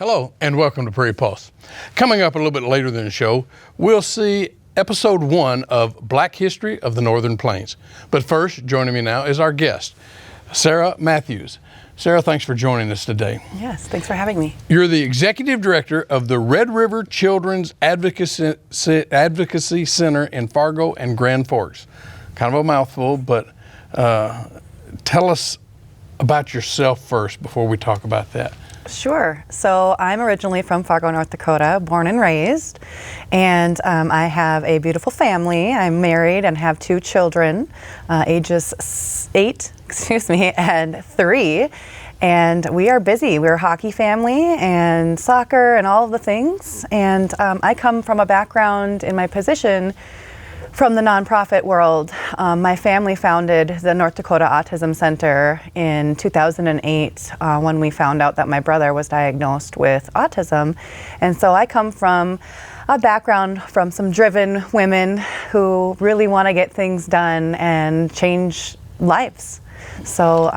Hello and welcome to Prairie Pulse. Coming up a little bit later in the show, we'll see episode 1 of Black History of the Northern Plains. But first, joining me now is our guest, Sarah Matthews. Sarah, thanks for joining us today. Yes, thanks for having me. You're the Executive Director of the Red River Children's Advocacy Center in Fargo and Grand Forks. Kind of a mouthful, but tell us about yourself first before we talk about that. Sure. So I'm originally from Fargo, North Dakota, born and raised, and I have a beautiful family. I'm married and have 2 children, ages 8, and 3. And we are busy. We're a hockey family and soccer and all of the things. And I come from a background in my position from the nonprofit world. My family founded the North Dakota Autism Center in 2008 when we found out that my brother was diagnosed with autism. And so I come from a background from some driven women who really want to get things done and change lives. So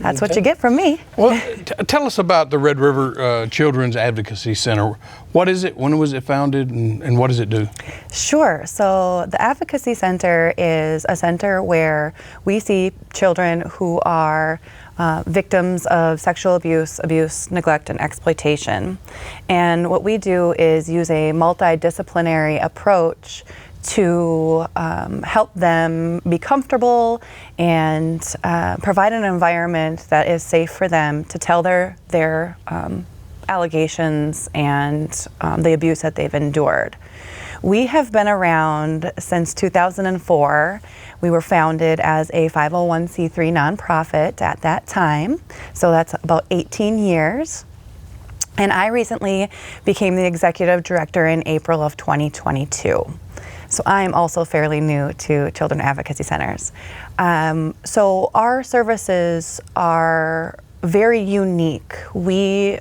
that's what you get from me. Well, tell us about the Red River Children's Advocacy Center. What is it? When was it founded, and what does it do? Sure. So the Advocacy Center is a center where we see children who are victims of sexual abuse, neglect, and exploitation. And what we do is use a multidisciplinary approach to help them be comfortable and provide an environment that is safe for them to tell their allegations and the abuse that they've endured. We have been around since 2004. We were founded as a 501c3 nonprofit at that time, so that's about 18 years. And I recently became the executive director in April of 2022. So I'm also fairly new to children advocacy centers. So our services are very unique. We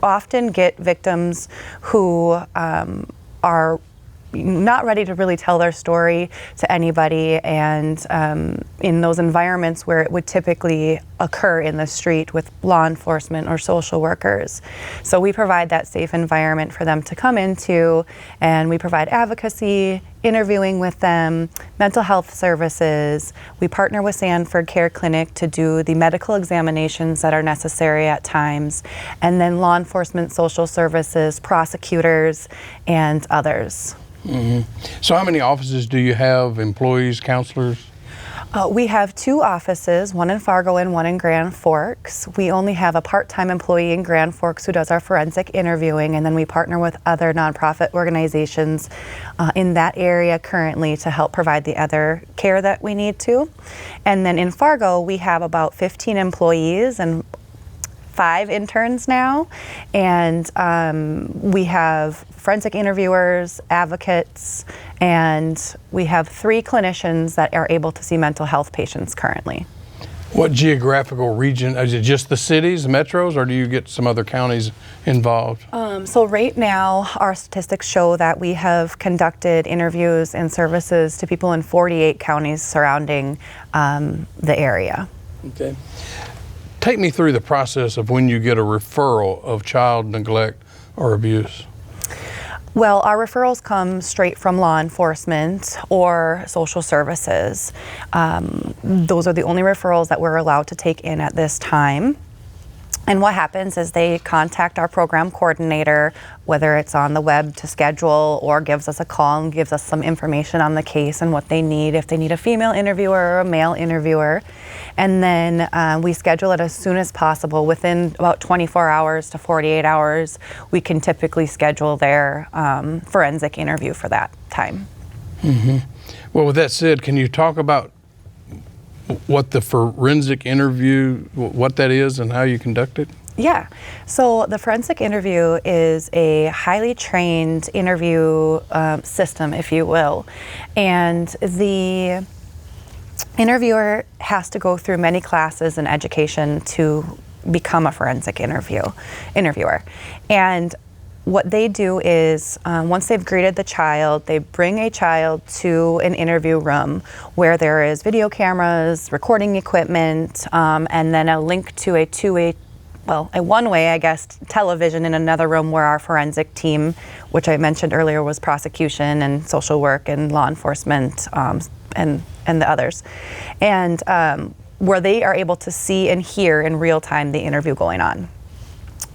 often get victims who are not ready to really tell their story to anybody, and in those environments where it would typically occur in the street with law enforcement or social workers. So we provide that safe environment for them to come into, and we provide advocacy, interviewing with them, mental health services. We partner with Sanford Care Clinic to do the medical examinations that are necessary at times, and then law enforcement, social services, prosecutors, and others. Mm-hmm. So how many offices do you have, employees, counselors? We have 2 offices, one in Fargo and one in Grand Forks. We only have a part-time employee in Grand Forks who does our forensic interviewing, and then we partner with other nonprofit organizations in that area currently to help provide the other care that we need to. And then in Fargo, we have about 15 employees and 5 interns now, and we have forensic interviewers, advocates, and we have 3 clinicians that are able to see mental health patients currently. What geographical region? Is it just the cities, the metros, or do you get some other counties involved? So right now, our statistics show that we have conducted interviews and services to people in 48 counties surrounding the area. Okay. Take me through the process of when you get a referral of child neglect or abuse. Well, our referrals come straight from law enforcement or social services. Those are the only referrals that we're allowed to take in at this time. And what happens is they contact our program coordinator, whether it's on the web to schedule or gives us a call and gives us some information on the case and what they need, if they need a female interviewer or a male interviewer. And then we schedule it as soon as possible. Within about 24 hours to 48 hours, we can typically schedule their forensic interview for that time. Mm-hmm. Well, with that said, can you talk about what the forensic interview, what that is and how you conduct it? Yeah, so the forensic interview is a highly trained interview system, if you will, and the interviewer has to go through many classes and education to become a forensic interviewer. And what they do is, once they've greeted the child, they bring a child to an interview room where there is video cameras, recording equipment, and then a link to a two-way one way, I guess, television in another room where our forensic team, which I mentioned earlier was prosecution and social work and law enforcement and the others. And where they are able to see and hear in real time the interview going on.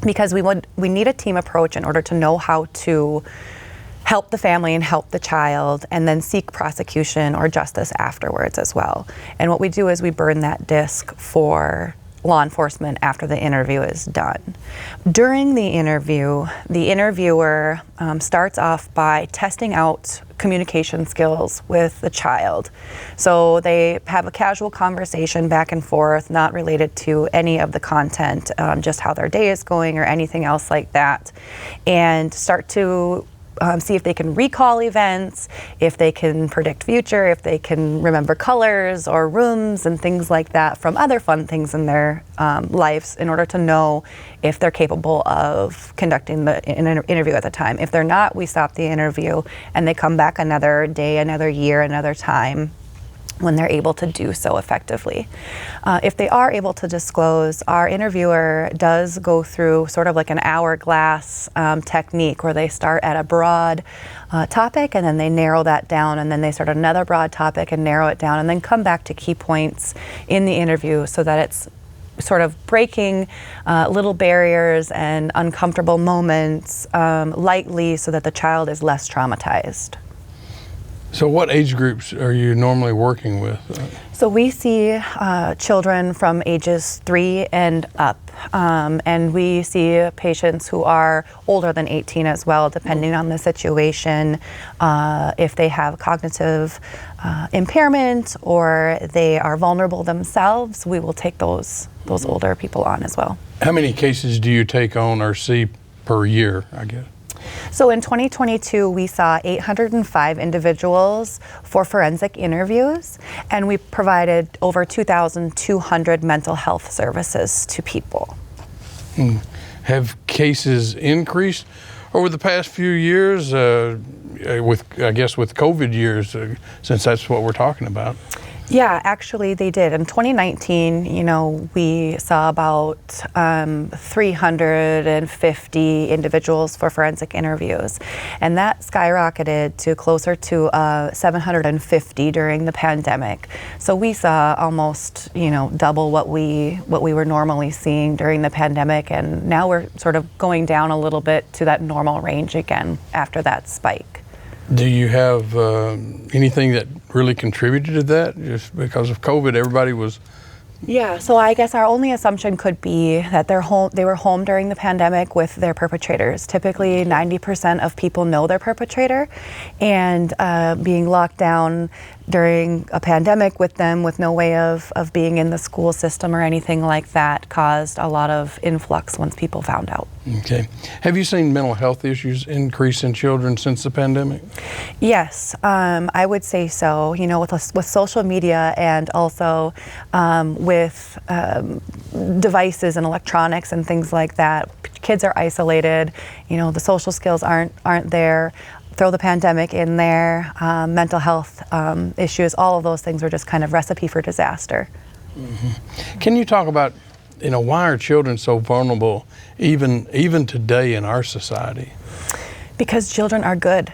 Because we need a team approach in order to know how to help the family and help the child, and then seek prosecution or justice afterwards as well. And what we do is we burn that disc for law enforcement after the interview is done. During the interview, the interviewer starts off by testing out communication skills with the child. So they have a casual conversation back and forth, not related to any of the content, just how their day is going or anything else like that, and start to see if they can recall events, if they can predict future, if they can remember colors or rooms and things like that from other fun things in their lives, in order to know if they're capable of conducting the interview at the time. If they're not, we stop the interview and they come back another day, another year, another time, when they're able to do so effectively. If they are able to disclose, our interviewer does go through sort of like an hourglass technique, where they start at a broad topic and then they narrow that down, and then they start another broad topic and narrow it down, and then come back to key points in the interview, so that it's sort of breaking little barriers and uncomfortable moments lightly, so that the child is less traumatized. So what age groups are you normally working with? So we see children from ages 3 and up, and we see patients who are older than 18 as well, depending on the situation. If they have cognitive impairment or they are vulnerable themselves, we will take those older people on as well. How many cases do you take on or see per year, I guess? So in 2022, we saw 805 individuals for forensic interviews, and we provided over 2,200 mental health services to people. Have cases increased over the past few years, with COVID years, since that's what we're talking about? Yeah, actually they did. In 2019, we saw about 350 individuals for forensic interviews, and that skyrocketed to closer to 750 during the pandemic. So we saw almost, double what we were normally seeing during the pandemic, and now we're sort of going down a little bit to that normal range again after that spike. Do you have anything that really contributed to that? Just because of COVID, everybody was... Yeah, so I guess our only assumption could be that they were home during the pandemic with their perpetrators. Typically, 90% of people know their perpetrator, and being locked down during a pandemic with them with no way of being in the school system or anything like that caused a lot of influx once people found out. Okay. Have you seen mental health issues increase in children since the pandemic? Yes, I would say so. With social media and also with devices and electronics and things like that, kids are isolated. The social skills aren't there. Throw the pandemic in there, mental health issues, all of those things are just kind of recipe for disaster. Mm-hmm. Can you talk about, why are children so vulnerable even today in our society? Because children are good.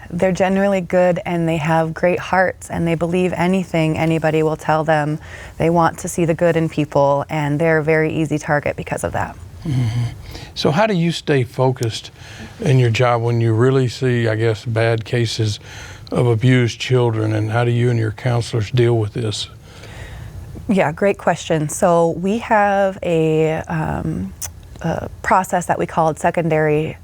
They're genuinely good, and they have great hearts, and they believe anything anybody will tell them. They want to see the good in people, and they're a very easy target because of that. Mm-hmm. So how do you stay focused in your job when you really see, I guess, bad cases of abused children, and how do you and your counselors deal with this? Yeah, great question. So we have a process that we call secondary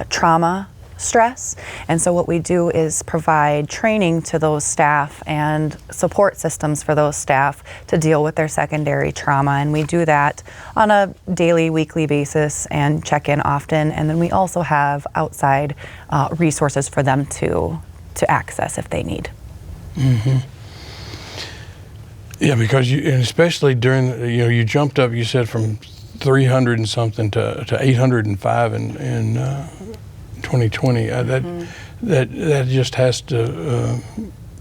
trauma stress. And so what we do is provide training to those staff and support systems for those staff to deal with their secondary trauma. And we do that on a daily, weekly basis and check in often. And then we also have outside resources for them to access if they need. Mm-hmm. Yeah, because and especially during, you jumped up, you said from 300 and something to 805 in 2020. That just has to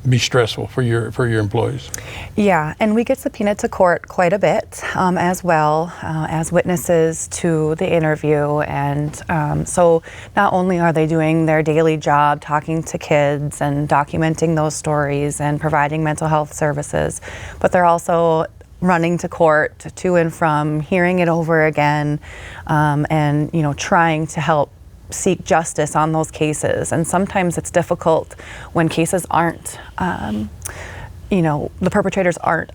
be stressful for your employees. Yeah, and we get subpoenaed to court quite a bit as well as witnesses to the interview. And so not only are they doing their daily job, talking to kids and documenting those stories and providing mental health services, but they're also running to court to and from, hearing it over again, and trying to help seek justice on those cases. And sometimes it's difficult when cases aren't, the perpetrators aren't,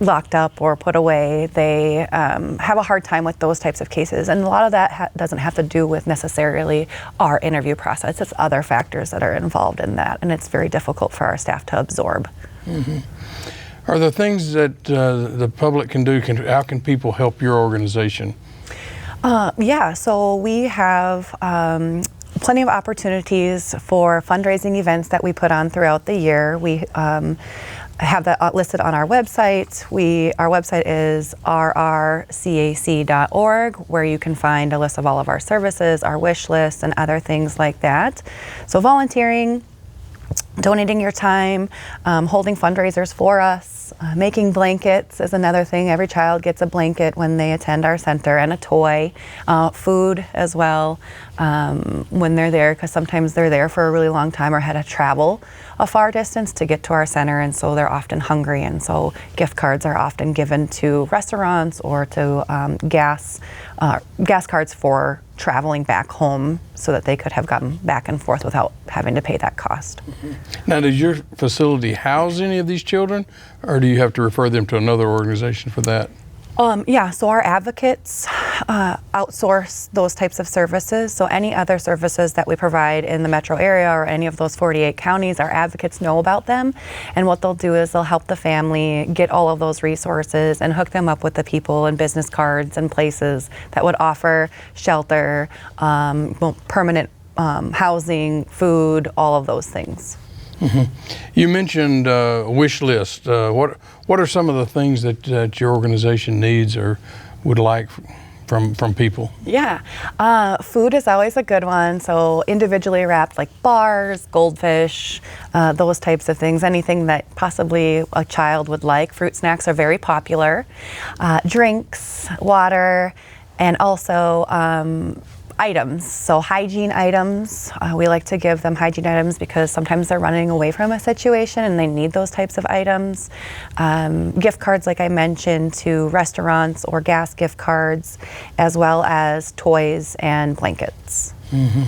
locked up or put away. They have a hard time with those types of cases. And a lot of that doesn't have to do with necessarily our interview process. It's other factors that are involved in that. And it's very difficult for our staff to absorb. Mm-hmm. Are there things that the public can do? How can people help your organization? Yeah, so we have plenty of opportunities for fundraising events that we put on throughout the year. We have that listed on our website. Our website is rrcac.org, where you can find a list of all of our services, our wish list, and other things like that. So volunteering, donating your time, holding fundraisers for us, making blankets is another thing. Every child gets a blanket when they attend our center, and a toy, food as well when they're there, because sometimes they're there for a really long time or had to travel a far distance to get to our center, and so they're often hungry, and so gift cards are often given to restaurants or to gas cards for traveling back home so that they could have gotten back and forth without having to pay that cost. Mm-hmm. Now, does your facility house any of these children, or do you have to refer them to another organization for that? Yeah, so our advocates outsource those types of services. So any other services that we provide in the metro area or any of those 48 counties, our advocates know about them. And what they'll do is they'll help the family get all of those resources and hook them up with the people and business cards and places that would offer shelter, permanent housing, food, all of those things. Mm-hmm. You mentioned a wish list. What are some of the things that your organization needs or would like from people? Yeah, food is always a good one. So individually wrapped, like bars, goldfish, those types of things. Anything that possibly a child would like. Fruit snacks are very popular. Drinks, water, and also items, so hygiene items. We like to give them hygiene items because sometimes they're running away from a situation and they need those types of items. Gift cards, like I mentioned, to restaurants or gas gift cards, as well as toys and blankets. Mm-hmm.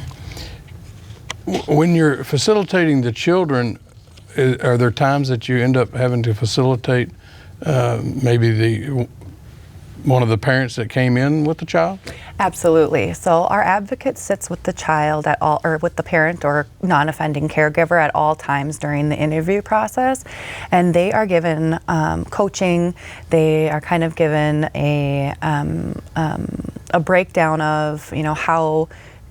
When you're facilitating the children, are there times that you end up having to facilitate maybe one of the parents that came in with the child? Absolutely. So our advocate sits with the child at all, or with the parent or non-offending caregiver at all times during the interview process, and they are given coaching. They are kind of given a breakdown of how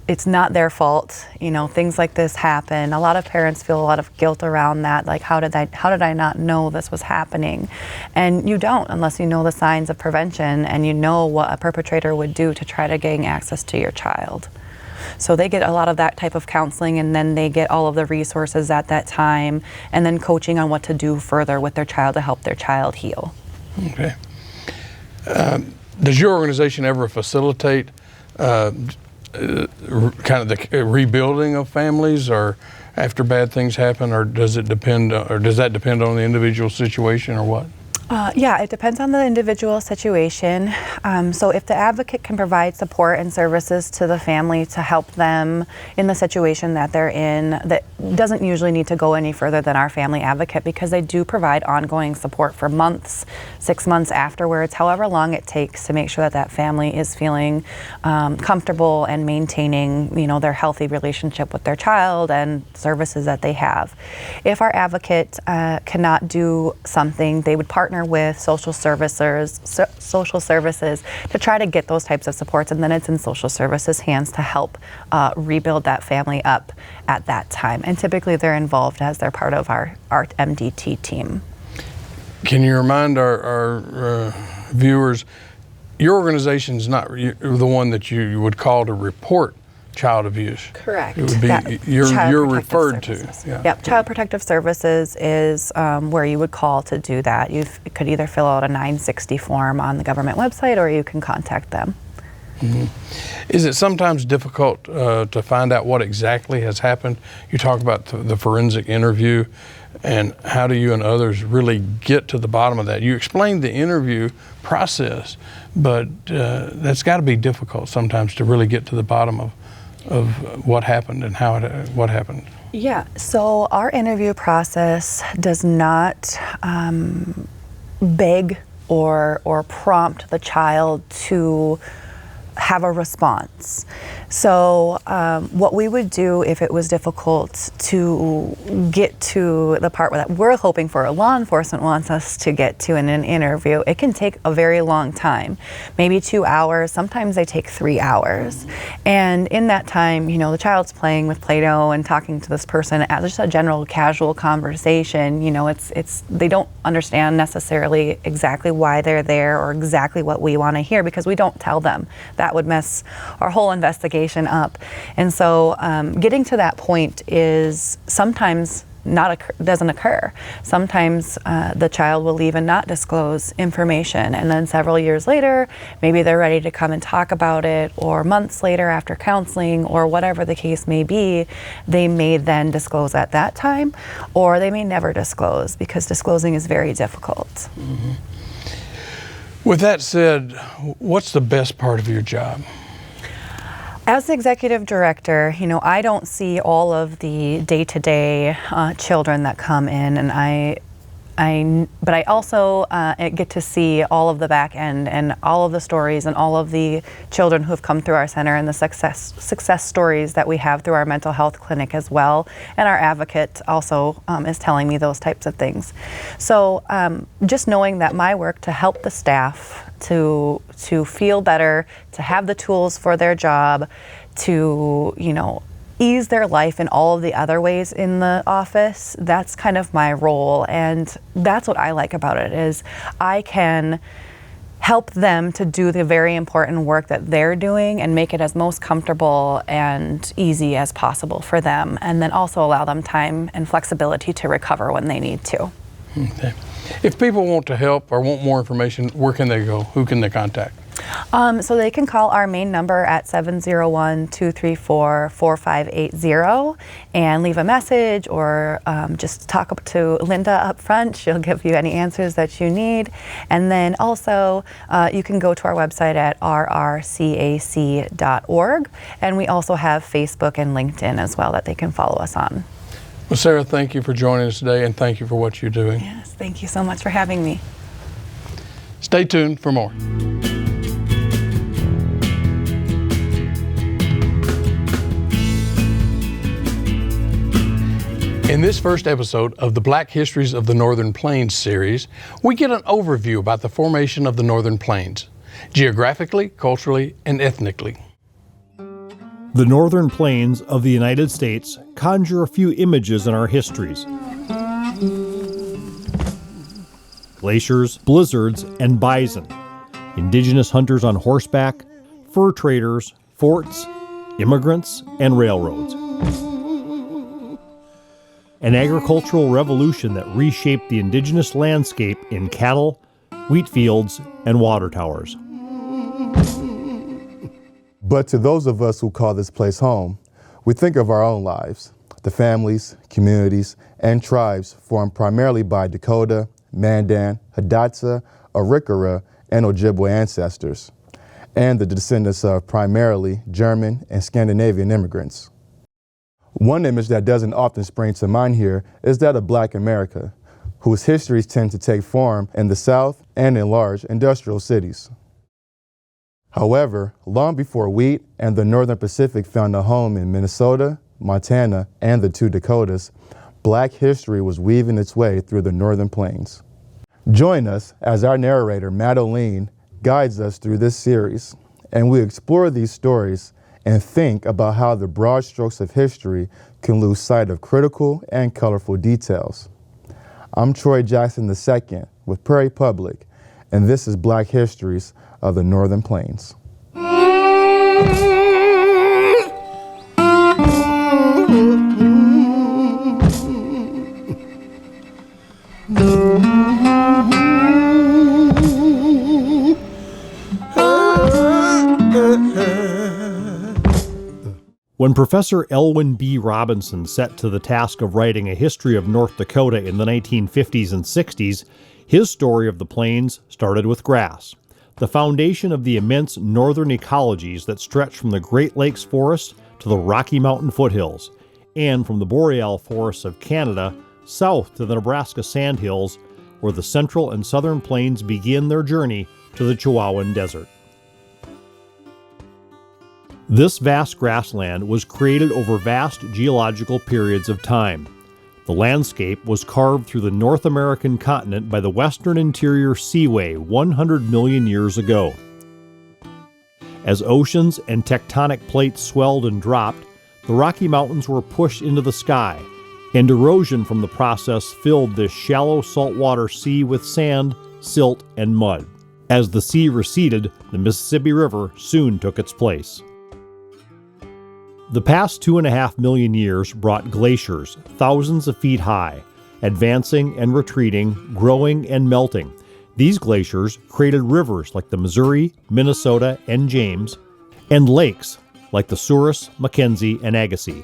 it's not their fault, things like this happen. A lot of parents feel a lot of guilt around that, like how did I not know this was happening? And you don't, unless you know the signs of prevention and you know what a perpetrator would do to try to gain access to your child. So they get a lot of that type of counseling, and then they get all of the resources at that time, and then coaching on what to do further with their child to help their child heal. Okay. Does your organization ever facilitate kind of the rebuilding of families, or after bad things happen, or does that depend on the individual situation, or what? Yeah, it depends on the individual situation. So if the advocate can provide support and services to the family to help them in the situation that they're in, that doesn't usually need to go any further than our family advocate, because they do provide ongoing support for months, 6 months afterwards, however long it takes to make sure that that family is feeling comfortable and maintaining, their healthy relationship with their child and services that they have. If our advocate cannot do something, they would partner with social services to try to get those types of supports, and then it's in social services hands to help rebuild that family up at that time. And typically they're involved as they're part of our MDT team. Can you remind our viewers, your organization's not the one that you would call to report child abuse. Correct. It would be Child you're Protective referred Services. to. Yeah. Yep, Child Protective Services is where you would call to do that. You could either fill out a 960 form on the government website, or you can contact them. Is it sometimes difficult to find out what exactly has happened? You talk about the forensic interview, and how do you and others really get to the bottom of that? You explained the interview process, but that's got to be difficult sometimes to really get to the bottom of what happened and what happened. Yeah, so our interview process does not beg or prompt the child to have a response. So what we would do if it was difficult to get to the part that we're hoping for, law enforcement wants us to get to in an interview, it can take a very long time, maybe 2 hours, sometimes they take 3 hours. And in that time, the child's playing with Play-Doh and talking to this person as just a general casual conversation. It's they don't understand necessarily exactly why they're there or exactly what we want to hear, because we don't tell them. That would mess our whole investigation up. And so getting to that point is sometimes doesn't occur. Sometimes the child will leave and not disclose information, and then several years later, maybe they're ready to come and talk about it, or months later after counseling or whatever the case may be, they may then disclose at that time, or they may never disclose, because disclosing is very difficult. Mm-hmm. With that said, what's the best part of your job? As the executive director, I don't see all of the day-to-day children that come in, and but I also get to see all of the back end and all of the stories and all of the children who have come through our center, and the success stories that we have through our mental health clinic as well. And our advocate also is telling me those types of things. So just knowing that my work to help the staff to feel better, to have the tools for their job, to ease their life in all of the other ways in the office, that's kind of my role. And that's what I like about it, is I can help them to do the very important work that they're doing and make it as most comfortable and easy as possible for them, and then also allow them time and flexibility to recover when they need to. Okay. If people want to help or want more information, where can they go? Who can they contact? So they can call our main number at 701-234-4580 and leave a message, or just talk to Linda up front. She'll give you any answers that you need. And then also you can go to our website at rrcac.org. And we also have Facebook and LinkedIn as well that they can follow us on. Well, Sarah, thank you for joining us today, and thank you for what you're doing. Yes, thank you so much for having me. Stay tuned for more. In this first episode of the Black Histories of the Northern Plains series, we get an overview about the formation of the Northern Plains, geographically, culturally, and ethnically. The Northern Plains of the United States conjure a few images in our histories. Glaciers, blizzards, and bison. Indigenous hunters on horseback, fur traders, forts, immigrants, and railroads. An agricultural revolution that reshaped the indigenous landscape in cattle, wheat fields, and water towers. But to those of us who call this place home, we think of our own lives, the families, communities, and tribes formed primarily by Dakota, Mandan, Hidatsa, Arikara, and Ojibwe ancestors, and the descendants of primarily German and Scandinavian immigrants. One image that doesn't often spring to mind here is that of Black America, whose histories tend to take form in the South and in large industrial cities. However, long before wheat and the Northern Pacific found a home in Minnesota, Montana, and the two Dakotas, Black history was weaving its way through the Northern Plains. Join us as our narrator, Matt O'Lean, guides us through this series, and we explore these stories and think about how the broad strokes of history can lose sight of critical and colorful details. I'm Troy Jackson II with Prairie Public, and this is Black Histories of the Northern Plains. When Professor Elwyn B. Robinson set to the task of writing a history of North Dakota in the 1950s and 60s, his story of the plains started with grass, the foundation of the immense northern ecologies that stretch from the Great Lakes forest to the Rocky Mountain foothills, and from the boreal forests of Canada south to the Nebraska sandhills, where the central and southern plains begin their journey to the Chihuahuan Desert. This vast grassland was created over vast geological periods of time. The landscape was carved through the North American continent by the Western Interior Seaway 100 million years ago. As oceans and tectonic plates swelled and dropped, the Rocky Mountains were pushed into the sky, and erosion from the process filled this shallow saltwater sea with sand, silt, and mud. As the sea receded, the Mississippi River soon took its place. The past 2.5 million years brought glaciers thousands of feet high, advancing and retreating, growing and melting. These glaciers created rivers like the Missouri, Minnesota, and James, and lakes like the Souris, Mackenzie, and Agassiz.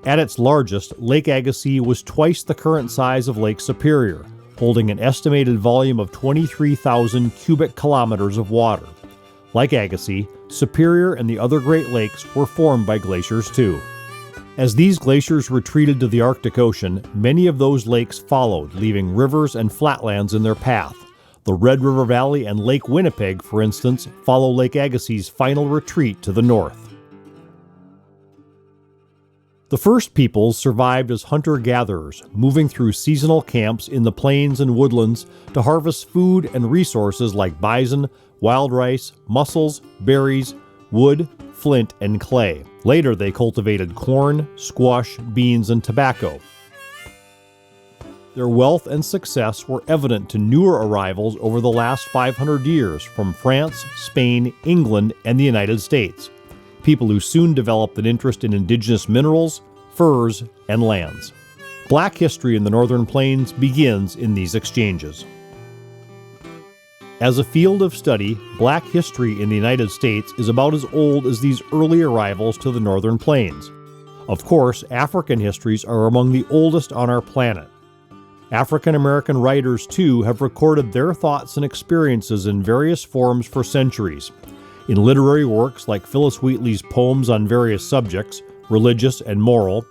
At its largest, Lake Agassiz was twice the current size of Lake Superior, holding an estimated volume of 23,000 cubic kilometers of water. Like Agassiz, Superior and the other Great Lakes were formed by glaciers too. As these glaciers retreated to the Arctic Ocean, many of those lakes followed, leaving rivers and flatlands in their path. The Red River Valley and Lake Winnipeg, for instance, follow Lake Agassiz's final retreat to the north. The first peoples survived as hunter-gatherers, moving through seasonal camps in the plains and woodlands to harvest food and resources like bison, wild rice, mussels, berries, wood, flint, and clay. Later they cultivated corn, squash, beans, and tobacco. Their wealth and success were evident to newer arrivals over the last 500 years from France, Spain, England, and the United States, people who soon developed an interest in indigenous minerals, furs, and lands. Black history in the Northern Plains begins in these exchanges. As a field of study, Black history in the United States is about as old as these early arrivals to the Northern Plains. Of course, African histories are among the oldest on our planet. African American writers, too, have recorded their thoughts and experiences in various forms for centuries. In literary works like Phillis Wheatley's poems on various subjects, religious and moral,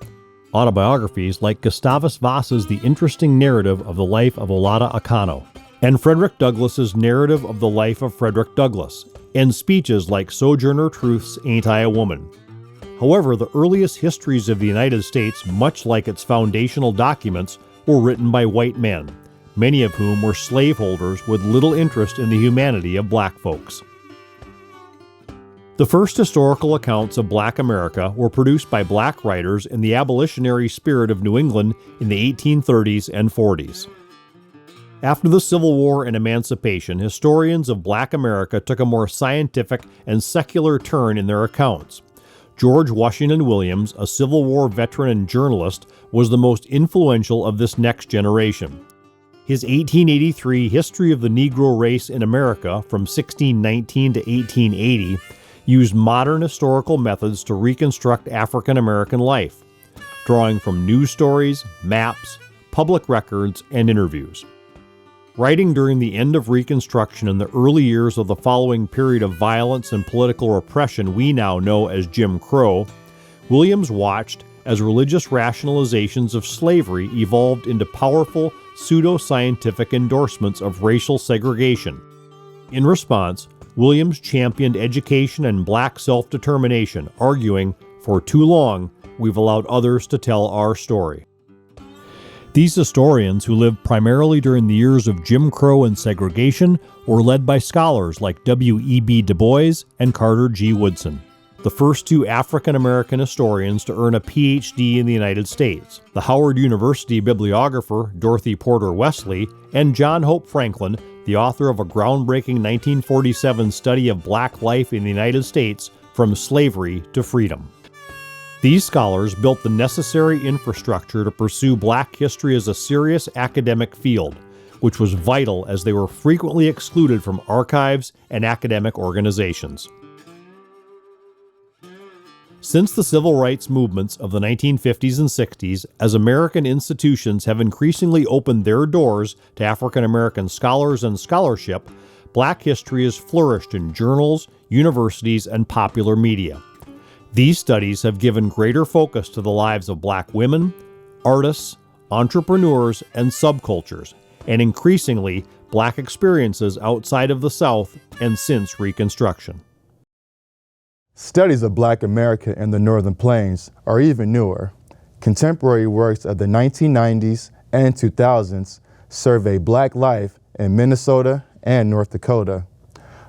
autobiographies like Gustavus Voss's The Interesting Narrative of the Life of Olaudah Akano, and Frederick Douglass's Narrative of the Life of Frederick Douglass, and speeches like Sojourner Truth's Ain't I a Woman. However, the earliest histories of the United States, much like its foundational documents, were written by white men, many of whom were slaveholders with little interest in the humanity of black folks. The first historical accounts of Black America were produced by black writers in the abolitionary spirit of New England in the 1830s and 40s. After the Civil War and Emancipation, historians of Black America took a more scientific and secular turn in their accounts. George Washington Williams, a Civil War veteran and journalist, was the most influential of this next generation. His 1883 History of the Negro Race in America from 1619 to 1880 used modern historical methods to reconstruct African American life, drawing from news stories, maps, public records, and interviews. Writing during the end of Reconstruction and the early years of the following period of violence and political repression we now know as Jim Crow, Williams watched as religious rationalizations of slavery evolved into powerful pseudo-scientific endorsements of racial segregation. In response, Williams championed education and black self-determination, arguing, "For too long, we've allowed others to tell our story." These historians, who lived primarily during the years of Jim Crow and segregation, were led by scholars like W.E.B. Du Bois and Carter G. Woodson, the first two African American historians to earn a Ph.D. in the United States, the Howard University bibliographer Dorothy Porter Wesley, and John Hope Franklin, the author of a groundbreaking 1947 study of black life in the United States from slavery to freedom. These scholars built the necessary infrastructure to pursue black history as a serious academic field, which was vital as they were frequently excluded from archives and academic organizations. Since the civil rights movements of the 1950s and 60s, as American institutions have increasingly opened their doors to African American scholars and scholarship, Black history has flourished in journals, universities, and popular media. These studies have given greater focus to the lives of Black women, artists, entrepreneurs, and subcultures, and increasingly Black experiences outside of the South and since Reconstruction. Studies of Black America in the Northern Plains are even newer. Contemporary works of the 1990s and 2000s survey Black life in Minnesota and North Dakota.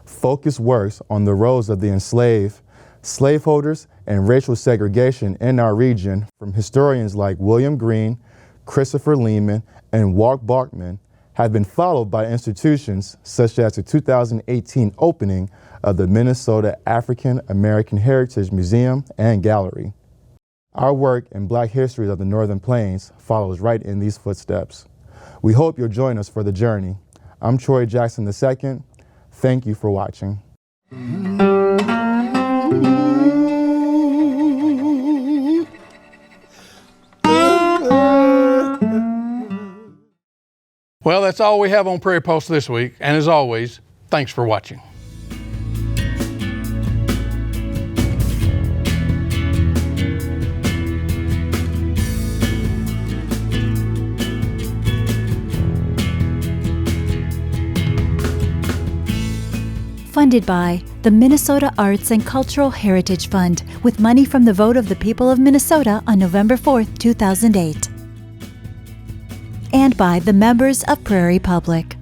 Focus works on the roles of the enslaved, slaveholders, and racial segregation in our region from historians like William Green, Christopher Lehman, and Walt Bachman have been followed by institutions such as the 2018 opening of the Minnesota African American Heritage Museum and Gallery. Our work in Black histories of the Northern Plains follows right in these footsteps. We hope you'll join us for the journey. I'm Troy Jackson II. Thank you for watching. Well, that's all we have on Prairie Pulse this week. And as always, thanks for watching. Funded by the Minnesota Arts and Cultural Heritage Fund with money from the vote of the people of Minnesota on November 4th, 2008. And by the members of Prairie Public.